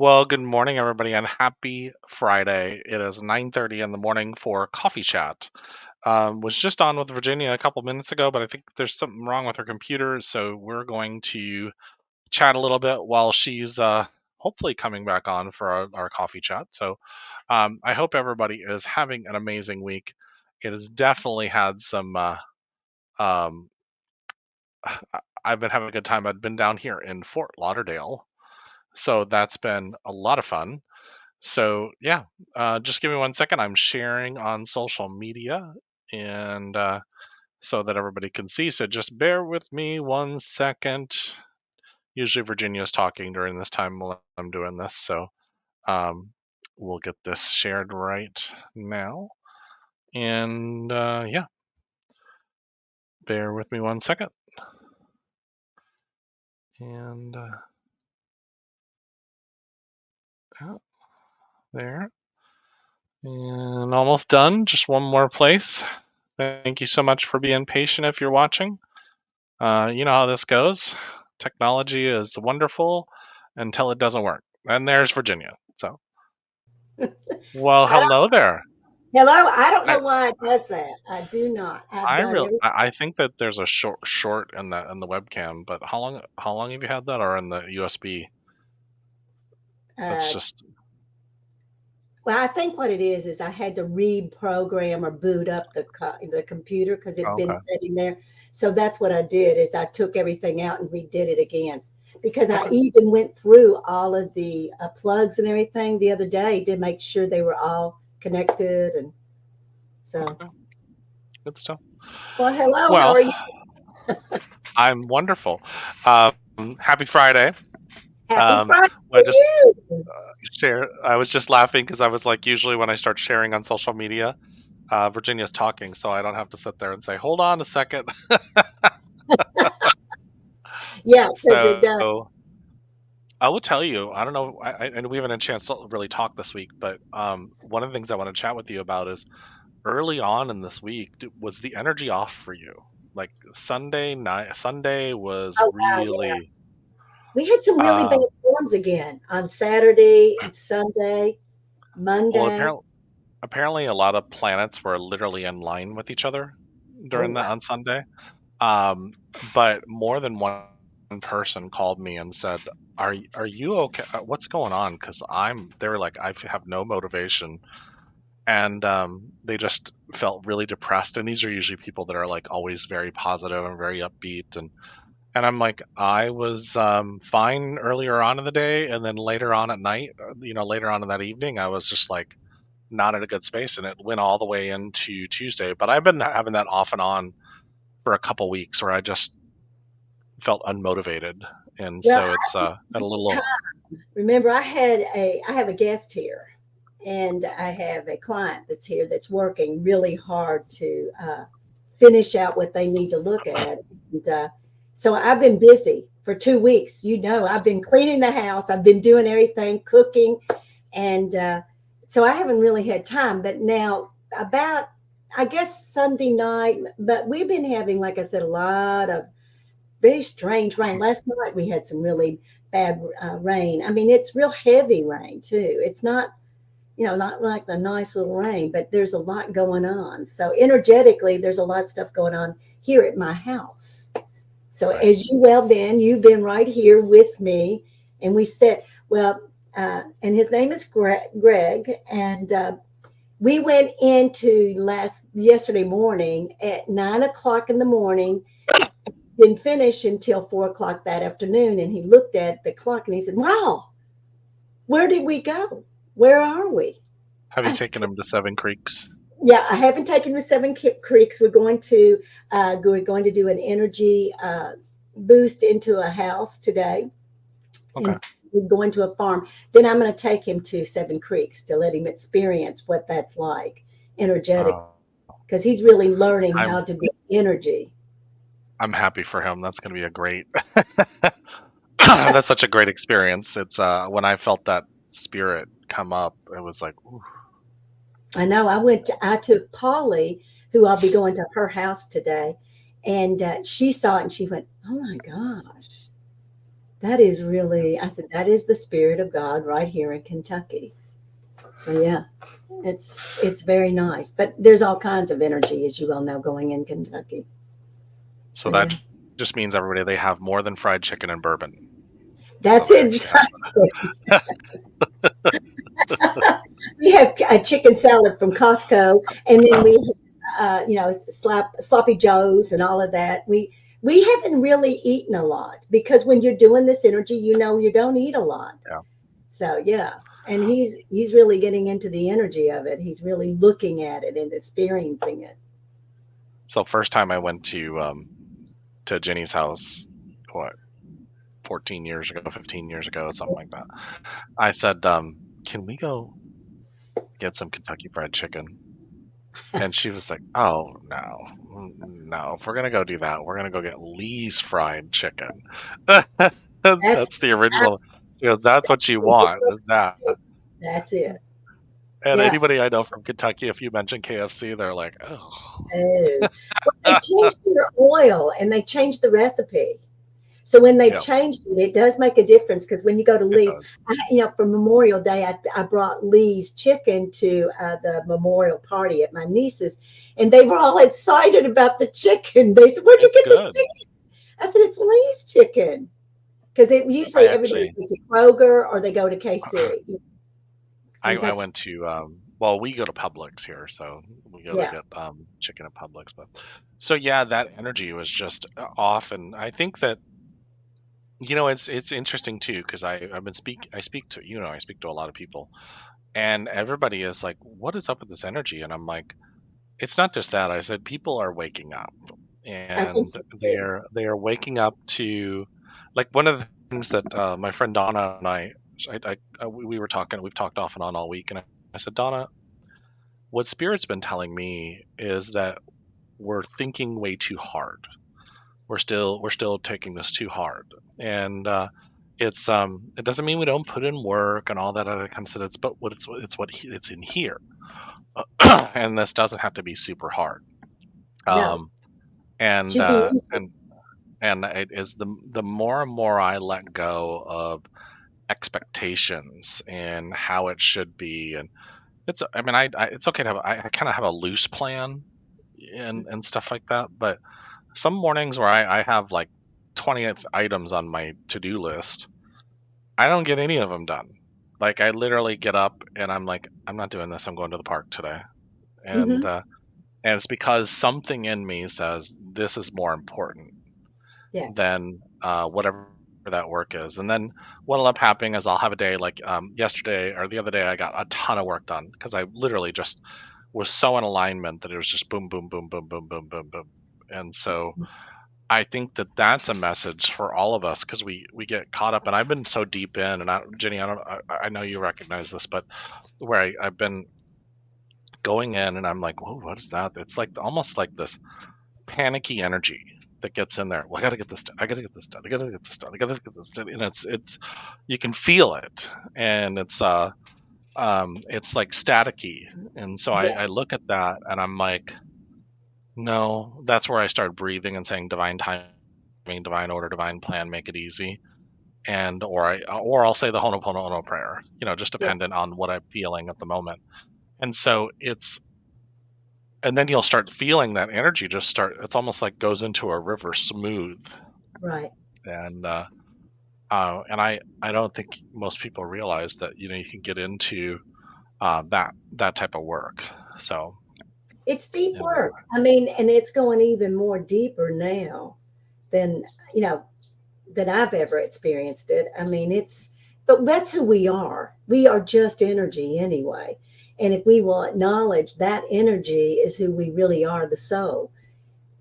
Well, good morning, everybody, and happy Friday. It is 9:30 in the morning for coffee chat. Was just on with Virginia a couple minutes ago, but I think there's something wrong with her computer, so we're going to chat a little bit while she's hopefully coming back on for our coffee chat. So I hope everybody is having an amazing week. It has definitely had some. Um, I've been having a good time. I've been down here in Fort Lauderdale, so that's been a lot of fun. So yeah, just give me 1 second. I'm sharing on social media and so that everybody can see. So just bear with me 1 second. Usually Virginia's talking during this time while I'm doing this, so um, we'll get this shared right now. And yeah, bear with me 1 second. And oh, there. And almost done. Just one more place. Thank you so much for being patient if you're watching. You know how this goes. Technology is wonderful until it doesn't work. And there's Virginia. So, well, I don't, hello there. hello. I don't I know why it does that. I do not. I've I done real everything. I think that there's a short in the webcam. But how long have you had that, or in the USB? That's Uh, just well, I think what it is I had to reprogram or boot up the computer because it'd been okay. sitting there. So that's what I did is I took everything out and redid it again because I Okay. even went through all of the plugs and everything the other day to make sure they were all connected. And so, Okay. Good stuff. well, hello. How Well, are you? I'm wonderful. Um, Happy Friday. Happy Um, Friday I to just you. share. I was just laughing because I was like, usually when I start sharing on social media, Virginia's talking, so I don't have to sit there and say, "Hold on a second." Yeah, because it does. So I will tell you. I don't know, and we haven't had a chance to really talk this week, but one of the things I want to chat with you about is early on in this week. Was the energy off for you? Like Sunday night, Sunday was Oh, wow. Yeah. really. We had some really bad Um, storms again on Saturday and Sunday, well, Monday. apparently, a lot of planets were literally in line with each other Oh, during that wow. on Sunday. Um, but more than one person called me and said, "Are you okay? What's going on?" Because they were like, "I have no motivation," and they just felt really depressed. And these are usually people that are like always very positive and very upbeat. And I'm like, I was fine earlier on in the day, and then later on at night, later on in that evening, I was just like not in a good space, and it went all the way into Tuesday. But I've been having that off and on for a couple weeks where I just felt unmotivated, and Well, so it's at a time. little. Remember, I have a guest here, and I have a client that's here that's working really hard to finish out what they need to look at. And so I've been busy for 2 weeks. I've been cleaning the house, I've been doing everything, cooking, and so I haven't really had time. But now, about I guess Sunday night, but we've been having, like I said, a lot of very strange rain. Last night we had some really bad rain. I mean, it's real heavy rain too. It's not like the nice little rain, but there's a lot going on. So energetically, there's a lot of stuff going on here at my house. So Right. as you've been right here with me, and we said, well, and his name is Greg, and we went into yesterday morning at 9 o'clock in the morning, didn't finish until 4 o'clock that afternoon. And he looked at the clock and he said, "Wow, where did we go? Where are we?" Have you I taken said, him to Seven Creeks? "Yeah, I haven't taken the Creeks. We're going to do an energy boost into a house today, Okay. and we're going to a farm. Then I'm going to take him to Seven Creeks to let him experience what that's like energetic, Uh, because he's really learning I'm how to be energy." I'm happy for him. That's going to be a great. That's such a great experience. It's when I felt that spirit come up, it was like, ooh, I know. I took Polly, who I'll be going to her house today, and she saw it and she went, "Oh my gosh, That is really, I said, that is the spirit of God right here in Kentucky. So yeah, it's very nice. But there's all kinds of energy, as you well know, going in Kentucky. So So yeah, that just means everybody they have more than fried chicken and bourbon. So that's they actually have. exactly. We have a chicken salad from Costco, and then we have, sloppy joes and all of that. We haven't really eaten a lot because when you're doing this energy, you don't eat a lot. Yeah. So yeah, and he's really getting into the energy of it. He's really looking at it and experiencing it. So first time I went to Jenny's house, what, 14 years ago, 15 years ago, something like that. I said, "Can we go get some Kentucky Fried Chicken?" And she was like, "Oh no, no! If we're gonna go do that, we're gonna go get Lee's Fried Chicken." That's That's the original. That's what you want is that. that's it. And Yeah. anybody I know from Kentucky, if you mention KFC, they're like, "Oh, Oh. Well, they changed their oil and they changed the recipe. So when they've yeah, changed it, it does make a difference because when you go to it Lee's, does." for Memorial Day, I brought Lee's chicken to the memorial party at my niece's, and they were all excited about the chicken. They said, "Where'd you It's get this good. chicken?" I said, "It's Lee's chicken." Because it I usually everybody actually, goes to Kroger or they go to KC, I Kentucky. went to well, we go to Publix here, so we go to Yeah, get chicken at Publix. But so yeah, that energy was just off, and I think that it's interesting too because I speak to I speak to a lot of people, and everybody is like, "What is up with this energy?" And I'm like, "It's not just that." I said, "People are waking up, I think and so too. they are waking up to like one of the things that my friend Donna and we were talking. We've talked off and on all week, and I said, Donna, what Spirit's been telling me is that we're thinking way too hard. We're still taking this too hard, and it doesn't mean we don't put in work and all that other kind of stuff. But it's in here, and this doesn't have to be super hard. No, Um, it and should be uh, easy. and and it is the more and more I let go of expectations and how it should be, and it's okay to have I kind of have a loose plan and stuff like that, but some mornings where I have like 20 items on my to-do list, I don't get any of them done. Like I literally get up and I'm like, I'm not doing this. I'm going to the park today, and Hmm. uh, and it's because something in me says this is more important Yes. than whatever that work is. And then what'll up happening is I'll have a day like yesterday or the other day. I got a ton of work done because I literally just was so in alignment that it was just boom, boom, boom, boom, boom, boom, boom, boom. And so I think that that's a message for all of us because we get caught up. And I've been so deep in, and Jenny, I know you recognize this, but where I've been going in, and I'm like, whoa, what is that? It's like almost like this panicky energy that gets in there. Well, I got to get this done. I got to get this done. I got to get this done. I got to get this done. And it's you can feel it, and it's like staticky. And so Yes. I look at that, and I'm like, no, that's where I start breathing and saying divine timing, divine order, divine plan, make it easy. And or I'll say the Ho'oponopono prayer, just Yeah. dependent on what I'm feeling at the moment. And so and then you'll start feeling that energy just start. It's almost like goes into a river smooth, Right. and I don't think most people realize that you can get into that type of work. So It's deep and work. I mean, and it's going even more deeper now than, you know, than I've ever experienced it. I mean, but that's who we are. We are just energy anyway. And if we will acknowledge that energy is who we really are, the soul,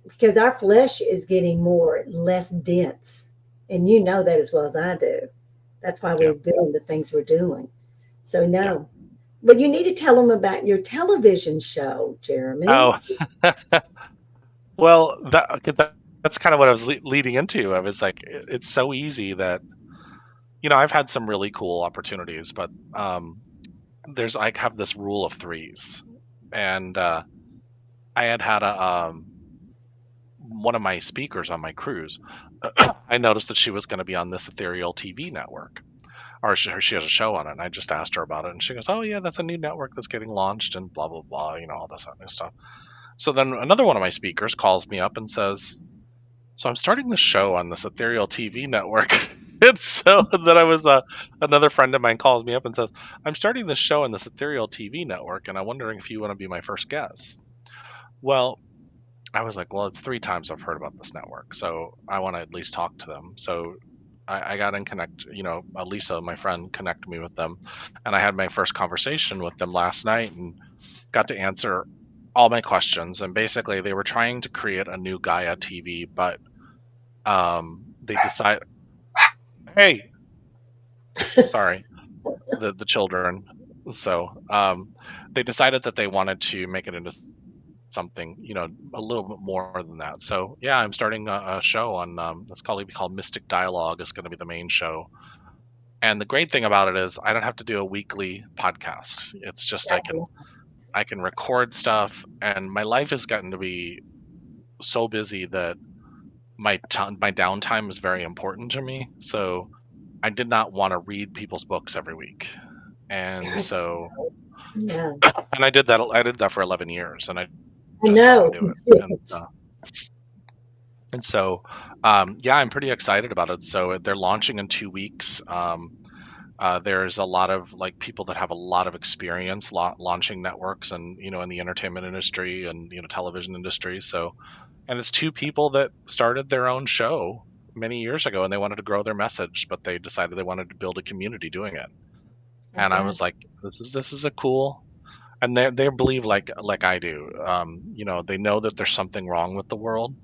because our flesh is getting less dense. And you know that as well as I do. That's why yeah, we're doing the things we're doing. So, yeah. no. But you need to tell them about your television show, Jeremy. Oh well, that's kind of what I was leading into. I was like, it's so easy that I've had some really cool opportunities, but I have this rule of threes, and I had a one of my speakers on my cruise, I noticed that she was going to be on this ethereal TV network, or she has a show on it. And I just asked her about it, and she goes, "Oh yeah, that's a new network that's getting launched," and blah blah blah, all this other stuff. So then another one of my speakers calls me up and says, "So I'm starting the show on this ethereal TV network." And so then another friend of mine calls me up and says, "I'm starting this show on this ethereal TV network, and I'm wondering if you want to be my first guest." Well, I was like, "Well, it's 3 times I've heard about this network, so I want to at least talk to them." So I got in connect, Lisa, my friend, connected me with them, and I had my first conversation with them last night and got to answer all my questions. And basically, they were trying to create a new Gaia TV, but they decide, hey, sorry, the children. So they decided that they wanted to make it into something, a little bit more than that. So yeah, I'm starting a show on that's called be called Mystic Dialogue. Is going to be the main show. And the great thing about it is I don't have to do a weekly podcast. It's just I can record stuff, and my life has gotten to be so busy that my downtime is very important to me. So I did not want to read people's books every week. And God, so no. and I did that for 11 years, and I I just don't want know. to do it. And so yeah, I'm pretty excited about it. So they're launching in 2 weeks. There's a lot of like people that have a lot of experience launching networks, and in the entertainment industry and television industry. So, and it's two people that started their own show many years ago, and they wanted to grow their message, but they decided they wanted to build a community doing it. Oh, And I God. was like, this is a cool. And they believe like I do. They know that there's something wrong with the world,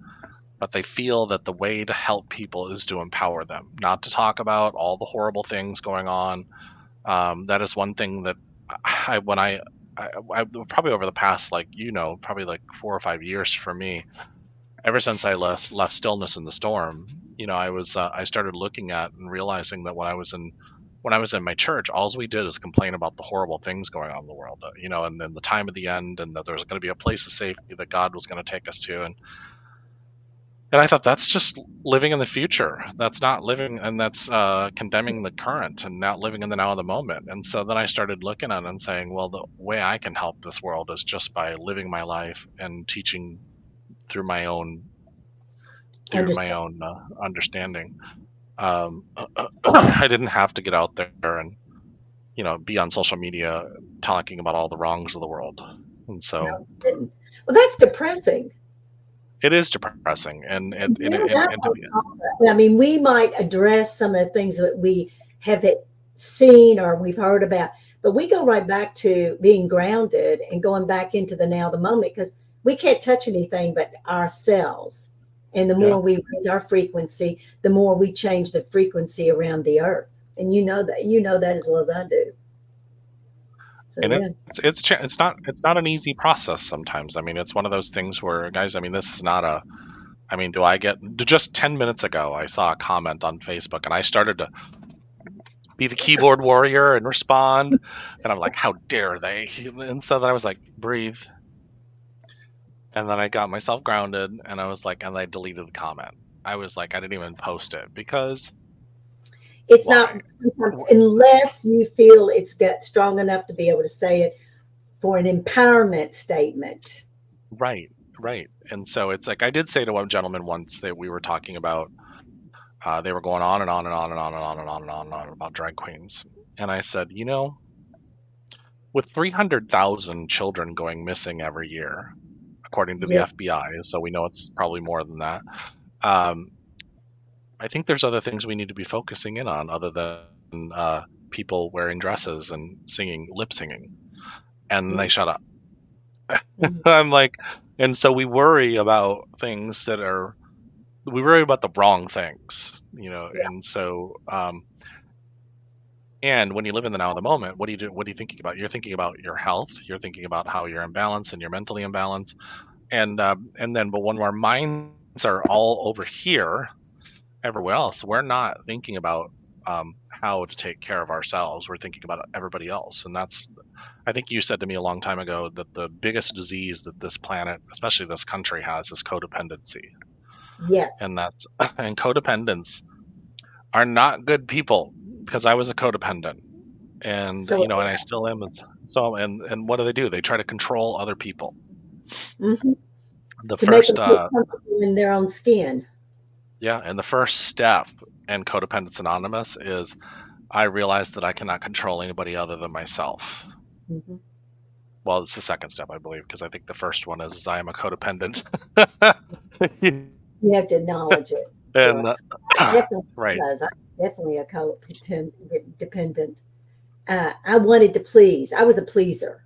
but they feel that the way to help people is to empower them, not to talk about all the horrible things going on. That is one thing that I probably over the past, like, probably like 4 or 5 years for me, ever since I left Stillness in the Storm, I started looking at and realizing that when I was in my church, all we did is complain about the horrible things going on in the world, and then the time of the end, and that there was going to be a place of safety that God was going to take us to. And I thought that's just living in the future. That's not living, and that's condemning the current and not living in the now of the moment. And so then I started looking at it and saying, well, the way I can help this world is just by living my life and teaching through my own through my Understand. own understanding. Um, I didn't have to get out there and be on social media talking about all the wrongs of the world. And so No, you didn't. Well, that's depressing. it is depressing, and And and, you and, know, and, that and to was be, all I mean, we might address some of the things that we have seen or we've heard about, but we go right back to being grounded and going back into the now, the moment, because we can't touch anything but ourselves. And the yeah. more we raise our frequency, the more we change the frequency around the earth. And you know that as well as I do. So And yeah. it's not an easy process sometimes. I mean, it's one of those things where, guys, I mean, this is not a I mean, do I get just 10 minutes ago I saw a comment on Facebook, and I started to be the keyboard warrior and respond, and I'm like, how dare they? And so then I was like, breathe, and then I got myself grounded, and I was like, and I deleted the comment. I was like, I didn't even post it because It's why? not sometimes, unless you feel it's got strong enough to be able to say it for an empowerment statement. Right, right. And so it's like I did say to one gentleman once that we were talking about. They were going on and on and on and on and on and on and on and on about drag queens. And I said, with 300,000 children going missing every year, according to the Yeah, FBI, so we know it's probably more than that. Um, I think there's other things we need to be focusing in on other than people wearing dresses and singing, lip singing. And they shut up. I'm like, and so we worry about the wrong things, yeah, and so and when you live in the now of the moment, what do you do? What are you thinking about? You're thinking about your health. You're thinking about how you're in balance and you're mentally in balance. And then, but when our minds are all over here, everywhere else, we're not thinking about how to take care of ourselves. We're thinking about everybody else, and I think you said to me a long time ago that the biggest disease that this planet, especially this country, has is codependency. Yes. and that's and codependents are not good people because I was a codependent, and So, and I still am. So and what do? They try to control other people. mhm, The to make them first feel comfortable in their own skin. Yeah, and the first step in Codependence Anonymous is I realize that I cannot control anybody other than myself. Mhm. Well, it's the second step, I believe, because I think the first one is I am a codependent. You have to acknowledge it. Sure. and I definitely right. was. I'm definitely a dependent. I wanted to please. I was a pleaser.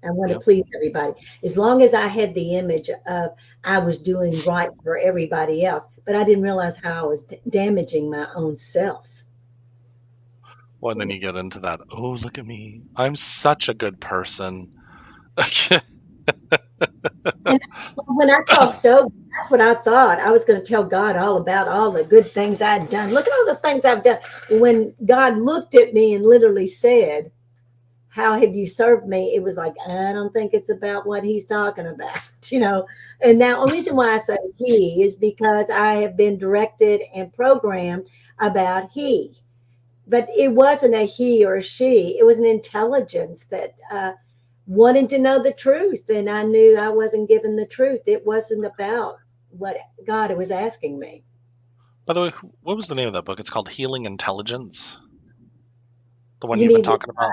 I want to Yep. please everybody. As long as I had the image of I was doing right for everybody else, but I didn't realize how I was damaging my own self. Well, and then you get into that, oh, look at me. I'm such a good person. And when I crossed over, that's what I thought. I was going to tell God all about all the good things I'd done. Look at all the things I've done. When God looked at me and literally said, "How have you served me?" It was like, I don't think it's about what he's talking about, you know. And now, the reason why I say he is because I have been directed and programmed about he, but it wasn't a he or a she. It was an intelligence that wanted to know the truth, and I knew I wasn't given the truth. It wasn't about what God was asking me. By the way, what was the name of that book? It's called Healing Intelligence, the one You you've been mean, talking about.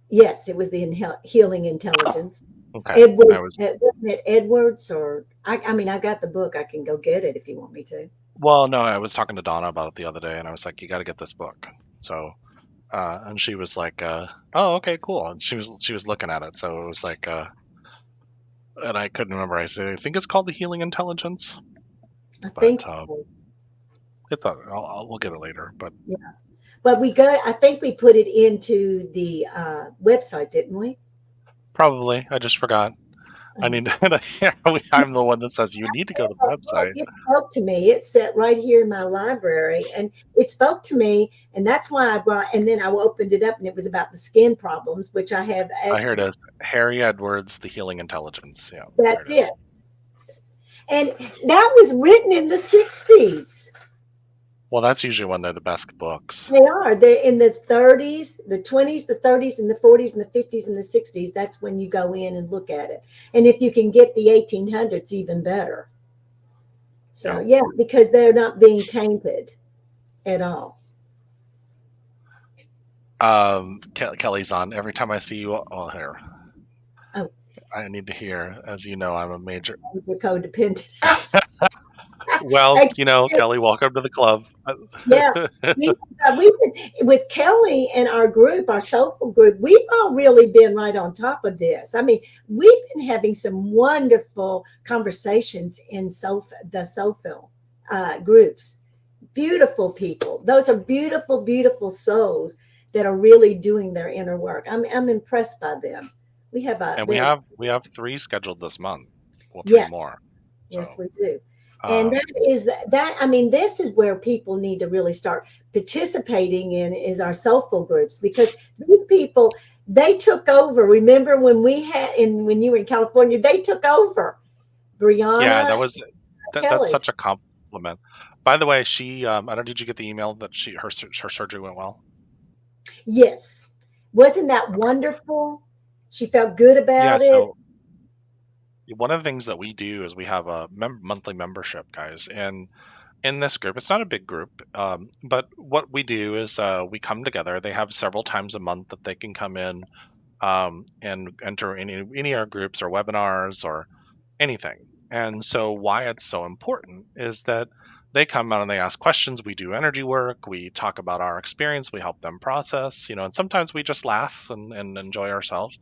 yes, it was the healing intelligence. Okay. Edward, I was wasn't it Edwards? Or I mean, I got the book. I can go get it if you want me to. Well, no, I was talking to Donna about it the other day, and I was like, you got to get this book. So and she was like, "Oh, okay, cool." And she was looking at it, so it was like, and I couldn't remember. I said, "I think it's called the Healing Intelligence," I but think so. we'll get it later. But Yeah, but we got. I think we put it into the website, didn't we? probably I just forgot. I Uh, need to. I'm the one that says you need to go to the Well, website. it spoke to me. It sat right here in my library, and it spoke to me, and that's why I brought. And then I opened it up, and it was about the skin problems, which I have Here it eczema. is. Harry Edwards, The Healing Intelligence. Yeah, there That's it is. it. And that was written in the '60s. Well, that's usually when they're the best books. They are. They're in the '30s, the '20s, the '30s, and the '40s, and the '50s, and the '60s. That's when you go in and look at it. And if you can get the 1800s, even better. So Yeah. yeah, because they're not being tainted at all. Kelly's on. Every time I see you, oh, here. Oh, I need to hear. As you know, I'm a major. we're codependent. Well, I, Kelly, welcome to the club. yeah, we've been with Kelly and our group, our social group. We've all really been right on top of this. I mean, we've been having some wonderful conversations in the social groups. Beautiful people. Those are beautiful, beautiful souls that are really doing their inner work. I'm impressed by them. We have a And we very have we have three scheduled this month. Well, three yes. more. Yes, So, we do. And um, I mean, this is where people need to really start participating in is our soulful groups because these people, they took over. Remember when when you were in California, they took over. yeah, Brianna, that's Kelly. such a compliment. By the way, she I don't. Did you get the email that her surgery went well? Yes. Wasn't that Okay. wonderful? She felt good Yeah. about it. So one of the things that we do is we have a monthly membership, guys, and in this group, it's not a big group, but what we do is we come together. They have several times a month that they can come in and enter any of our groups or webinars or anything. And so, why it's so important is that they come out and they ask questions. We do energy work. We talk about our experience. We help them process, and sometimes we just laugh and enjoy ourselves.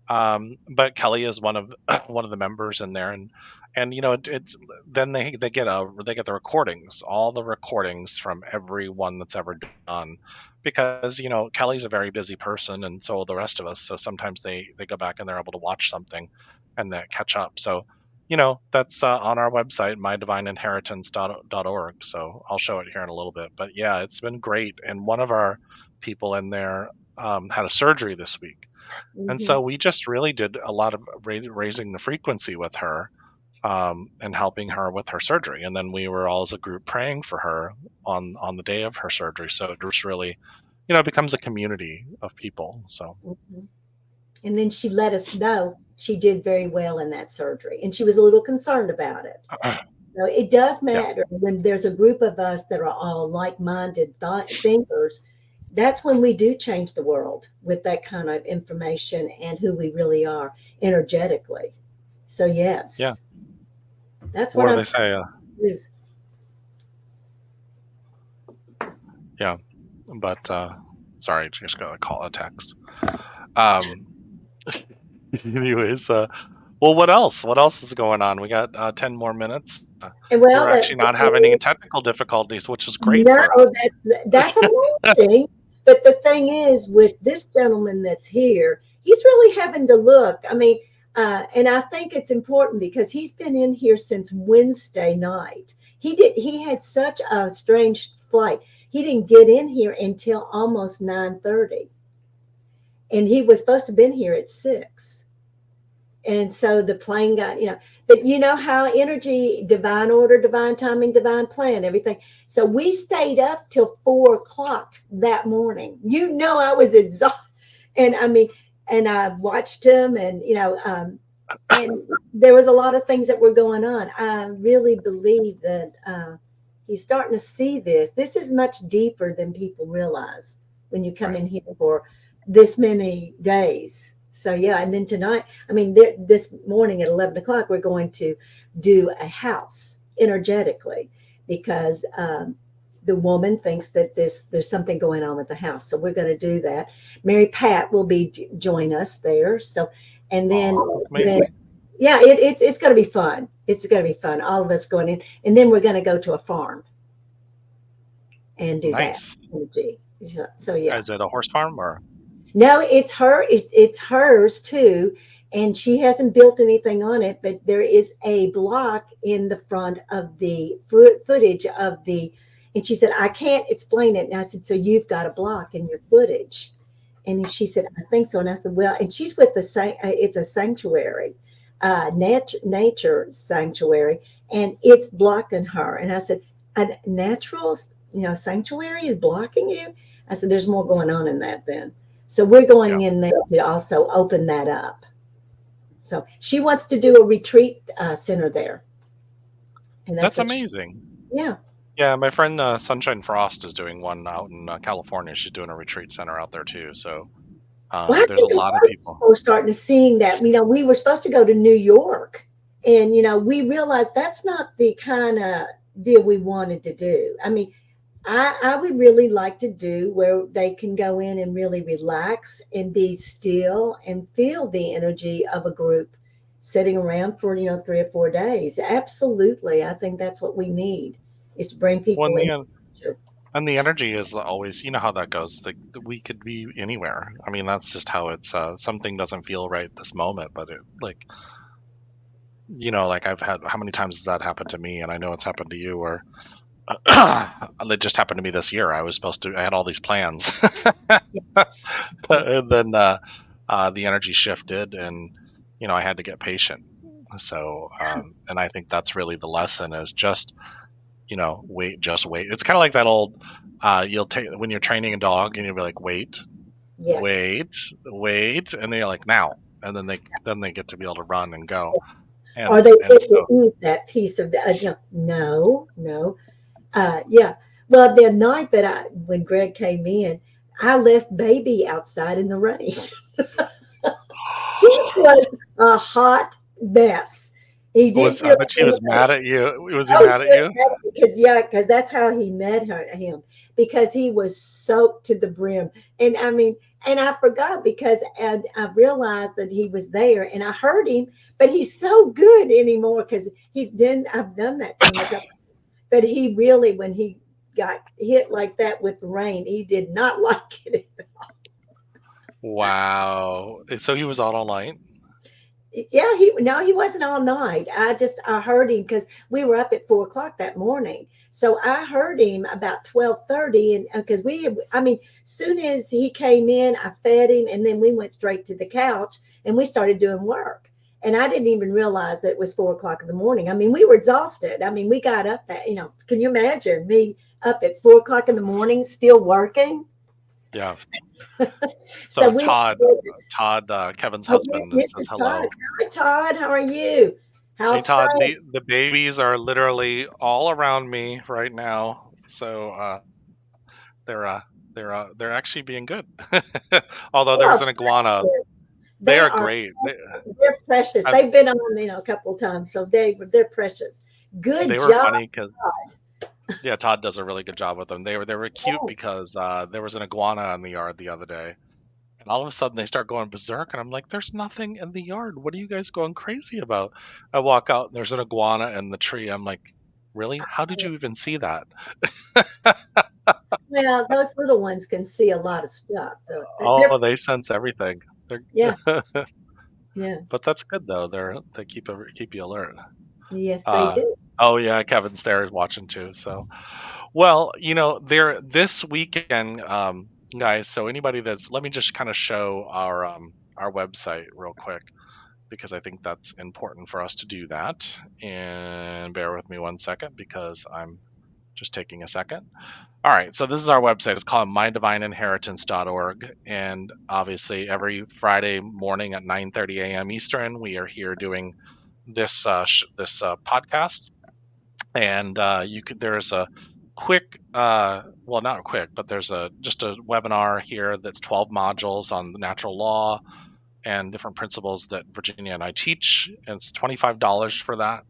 But Kelly is one of one of the members in there, and it's then they get the recordings, all the recordings from everyone that's ever done, because Kelly's a very busy person, and so are the rest of us. So sometimes they go back and they're able to watch something and then catch up. So that's on our website, mydivineinheritance.org. So I'll show it here in a little bit. But yeah, it's been great, and one of our people in there had a surgery this week, and Mhm. so we just really did a lot of raising the frequency with her, and helping her with her surgery. And then we were all as a group praying for her on the day of her surgery. So it was really, it becomes a community of people. So Mhm. And then she let us know she did very well in that surgery, and she was a little concerned about it. So it does yeah, matter when there's a group of us that are all like-minded thinkers. That's when we do change the world with that kind of information and who we really are energetically. So yeah. yes, that's what What do I'm they saying say? is Yeah, but sorry, just got a call, a text. Um, anyways, well, what else? What else is going on? We got 10 more minutes. and well We're actually not having any technical difficulties, which is great no, for us. that's amazing. But the thing is, with this gentleman that's here, he's really having to look. I mean, and I think it's important because he's been in here since Wednesday night. He had such a strange flight. He didn't get in here until almost 9:30, and he was supposed to have been here at 6. And so the plane got, but you know how energy, divine order, divine timing, divine plan, everything. So we stayed up till 4 o'clock that morning. I was exhausted. And I mean, and I watched him, and, and there was a lot of things that were going on. I really believe that he's starting to see this. This is much deeper than people realize when you come Right. in here for this many days. So yeah, and then tonight, I mean, this morning at 11 o'clock, we're going to do a house energetically because the woman thinks that there's something going on with the house. So we're going to do that. Mary Pat will join us there. So, and then Oh, that's when, amazing. yeah, it's going to be fun. It's going to be fun. All of us going in, and then we're going to go to a farm and do that Nice. energy. So yeah. Is it a horse farm or? No, it's her. It's hers too, and she hasn't built anything on it. But there is a block in the front of the footage of the. And she said, "I can't explain it." And I said, "So you've got a block in your footage?" And she said, "I think so." And I said, "Well," and she's with the it's a sanctuary, nature sanctuary, and it's blocking her. And I said, "A natural, sanctuary is blocking you?" I said, "There's more going on in that then." So we're Yeah, going in there to also open that up. So she wants to do a retreat center there, and that's that's what. amazing. Yeah. Yeah, my friend Sunshine Frost is doing one out in California. She's doing a retreat center out there too. So Well, I there's a think a lot of lot of people. people are starting to seeing that. We were supposed to go to New York, and we realized that's not the kind of deal we wanted to do. I mean, I would really like to do where they can go in and really relax and be still and feel the energy of a group sitting around for 3 or 4 days. Absolutely, I think that's what we need is to bring Well, people in. and the energy is always, you know how that goes. Like we could be anywhere. I mean, that's just how it's. Something doesn't feel right this moment, but it like like I've had how many times has that happened to me, and I know it's happened to you, or it just happened to me this year. I had all these plans, and then the energy shifted, and I had to get patient. So, and I think that's really the lesson is just wait, just wait. It's kind of like that old you'll take when you're training a dog, and you'll be like, wait, Yes. wait, wait, and then you're like now, and then they get to be able to run and go, Or and they and get to so eat that piece of, no, no. Yeah. Well, the night that when Greg came in, I left baby outside in the rain. He was a hot mess. He didn't was I feel bet she was like, mad at you. Was he oh, mad at she you? was because yeah, because that's how he met him because he was soaked to the brim, and I mean, and I forgot because and I realized that he was there, and I heard him, but he's so good anymore because I've done that to him a couple, but he really when he got hit like that with the rain, he did not like it. Wow. And so he was out all night. Yeah, he wasn't all night. I heard him because we were up at 4 o'clock that morning. So I heard him about 12:30, and because I mean, soon as he came in, I fed him, and then we went straight to the couch and we started doing work. And I didn't even realize that it was 4 o'clock in the morning. I mean, we were exhausted. I mean, we got up that, can you imagine me up at 4 o'clock in the morning still working? Yeah. So So we, Todd, Kevin's oh, husband, this says is Todd. hello. Hi, Todd. How are you? Hey How's Todd, Frank? the babies are literally all around me right now. So they're uh, they're actually being good. Although They there was are an iguana. precious. They They are are great. they're precious. I, They've been on, a couple of times, so they're precious. Good they were job. funny because yeah, Todd does a really good job with them. They were cute Oh, because there was an iguana in the yard the other day, and all of a sudden they start going berserk, and I'm like, "There's nothing in the yard. What are you guys going crazy about?" I walk out, and there's an iguana in the tree. I'm like, "Really? How did you even see that?" well, those little ones can see a lot of stuff. They're Oh, they sense everything. They're, yeah, yeah, but that's good though. They keep you alert. yes, they Uh, do. oh yeah, Kevin's there is watching too. So, well, there this weekend, guys. So anybody that's let me just kind of show our website real quick because I think that's important for us to do that. And bear with me one second because I'm just taking a second. All right, so this is our website. It's called mydivineinheritance.org, and obviously every Friday morning at 9:30 a.m. Eastern, we are here doing this podcast. And you could there's a quick, well, not quick, but there's a just a webinar here that's 12 modules on the natural law and different principles that Virginia and I teach, and it's $25 for that.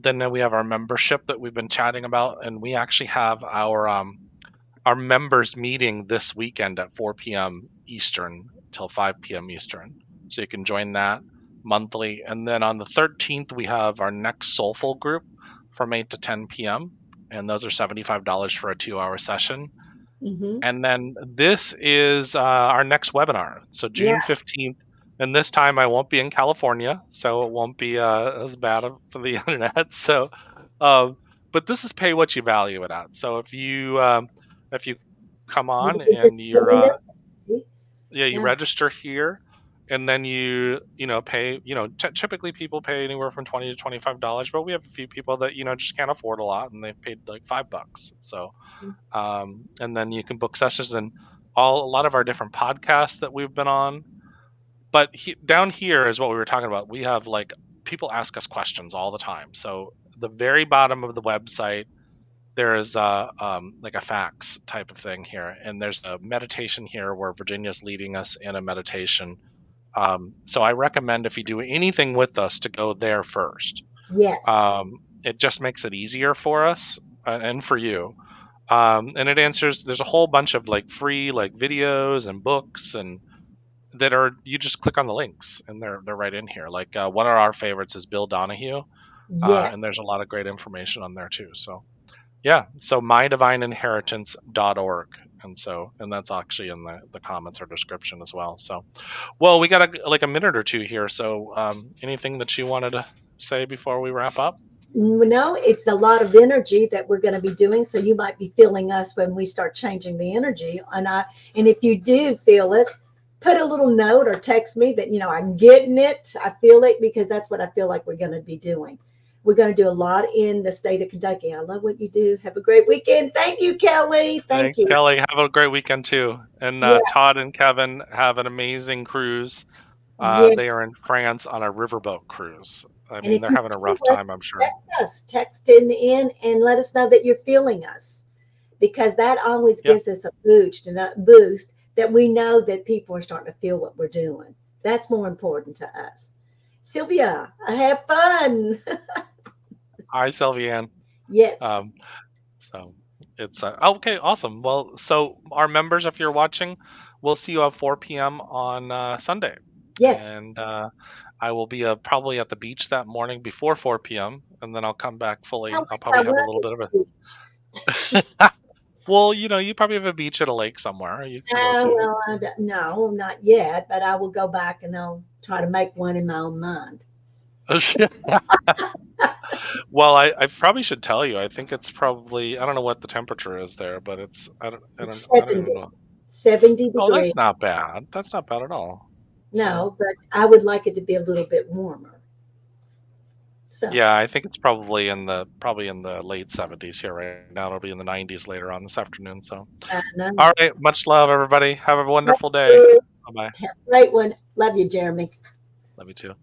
Then we have our membership that we've been chatting about, and we actually have our members meeting this weekend at 4 p.m. Eastern till 5 p.m. Eastern. So you can join that monthly. And then on the 13th, we have our next Soulful group from 8 to 10 p.m. And those are $75 for a 2 hour session. Hmm. And then this is our next webinar. So Yeah, June 15th. And this time I won't be in California, so it won't be as bad for the internet. So, um, but this is pay what you value it at. So if you come you on just and joined us. See? yeah, you Yeah, register here, and then you pay. Typically people pay anywhere from $20 to $25, but we have a few people that just can't afford a lot, and they've paid like $5. So and then you can book sessions and a lot of our different podcasts that we've been on. But down here is what we were talking about. We have like people ask us questions all the time. So the very bottom of the website, there is like a facts type of thing here, and there's a meditation here where Virginia's leading us in a meditation. So I recommend if you do anything with us to go there first. yes, It just makes it easier for us and for you. And it answers. There's a whole bunch of like free like videos and books and that are you just click on the links and they're right in here. Like one of our favorites is Bill Donahue, yeah. and there's a lot of great information on there too. So yeah, so mydivineinheritance.org. And that's actually in the comments or description as well. So, well, we got like a minute or two here. So, anything that you wanted to say before we wrap up? No, it's a lot of energy that we're going to be doing. So you might be feeling us when we start changing the energy. And if you do feel us, put a little note or text me that, I'm getting it. I feel it, because that's what I feel like we're going to be doing. We're going to do a lot in the state of Kentucky. I love what you do. Have a great weekend. Thank you, Kelly. Thank Thanks, you. Kelly. Have a great weekend too. And Yeah. Todd and Kevin have an amazing cruise. Yeah. They are in France on a riverboat cruise. I And mean, if they're you having a feel rough us, time, I'm sure. text in and let us know that you're feeling us, because that always Yeah. gives us a boost that we know that people are starting to feel what we're doing. That's more important to us. Sylvia, have fun. Hi, Sylviane. Yes, Um, so it's okay, awesome. Well, so our members, if you're watching, we'll see you at 4 p.m. on Sunday, yes. and I will be probably at the beach that morning before 4 p.m. and then I'll come back I fully. I'll wish I probably have a was little at bit of the beach. a. Well, you probably have a beach at a lake somewhere you can go to. Well, no, not yet, but I will go back and I'll try to make one in my own mind. Well, I probably should tell you. I think it's probably I don't know what the temperature is there, but it's It's I don't even 70, know. 70 Oh, degrees. that's not bad. That's not bad at all. So No, but I would like it to be a little bit warmer. So, yeah, I think it's probably in the late 70s here right now. It'll be in the 90s later on this afternoon. So I all know. right, much love, everybody. Have a Love wonderful day. you. Bye bye. Have a great one. Love you, Jeremy. Love you too.